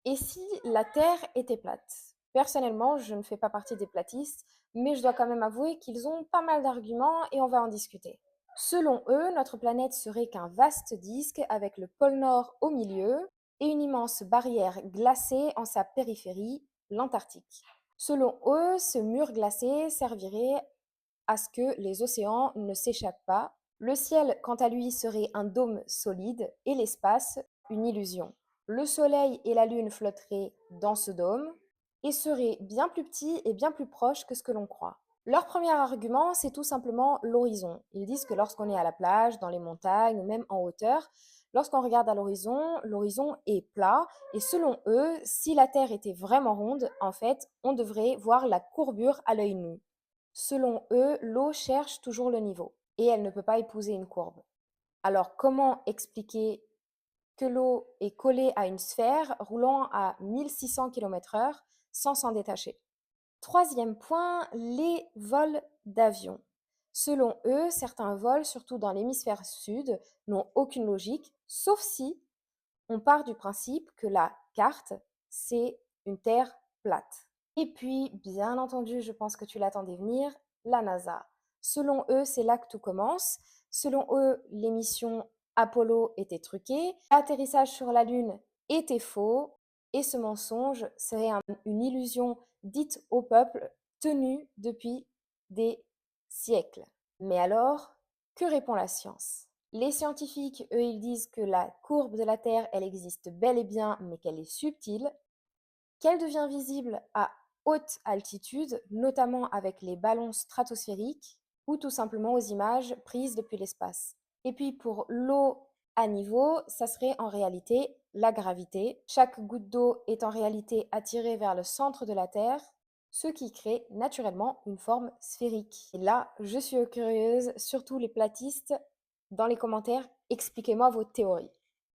Et si la Terre était plate? Personnellement, je ne fais pas partie des platistes, mais je dois quand même avouer qu'ils ont pas mal d'arguments et on va en discuter. Selon eux, notre planète serait qu'un vaste disque avec le pôle Nord au milieu et une immense barrière glacée en sa périphérie, l'Antarctique. Selon eux, ce mur glacé servirait à ce que les océans ne s'échappent pas. Le ciel, quant à lui, serait un dôme solide et l'espace, une illusion. Le Soleil et la Lune flotteraient dans ce dôme et seraient bien plus petits et bien plus proches que ce que l'on croit. Leur premier argument, c'est tout simplement l'horizon. Ils disent que lorsqu'on est à la plage, dans les montagnes ou même en hauteur, lorsqu'on regarde à l'horizon, l'horizon est plat et selon eux, si la Terre était vraiment ronde, en fait, on devrait voir la courbure à l'œil nu. Selon eux, l'eau cherche toujours le niveau et elle ne peut pas épouser une courbe. Alors comment expliquer que l'eau est collée à une sphère roulant à 1600 km/h sans s'en détacher? Troisième point, les vols d'avion. Selon eux, certains vols, surtout dans l'hémisphère sud, n'ont aucune logique, sauf si on part du principe que la carte, c'est une Terre plate. Et puis, bien entendu, je pense que tu l'attendais venir, la NASA. Selon eux, c'est là que tout commence. Selon eux, l'émission Apollo était truquée, l'atterrissage sur la Lune était faux, et ce mensonge serait une illusion dite au peuple, tenue depuis des siècles. Mais alors, que répond la science? Les scientifiques, eux, ils disent que la courbe de la Terre, elle existe bel et bien, mais qu'elle est subtile, qu'elle devient visible à haute altitude, notamment avec les ballons stratosphériques ou tout simplement aux images prises depuis l'espace. Et puis pour l'eau à niveau, ça serait en réalité la gravité. Chaque goutte d'eau est en réalité attirée vers le centre de la Terre, ce qui crée naturellement une forme sphérique. Et là, je suis curieuse, surtout les platistes, dans les commentaires, expliquez-moi vos théories.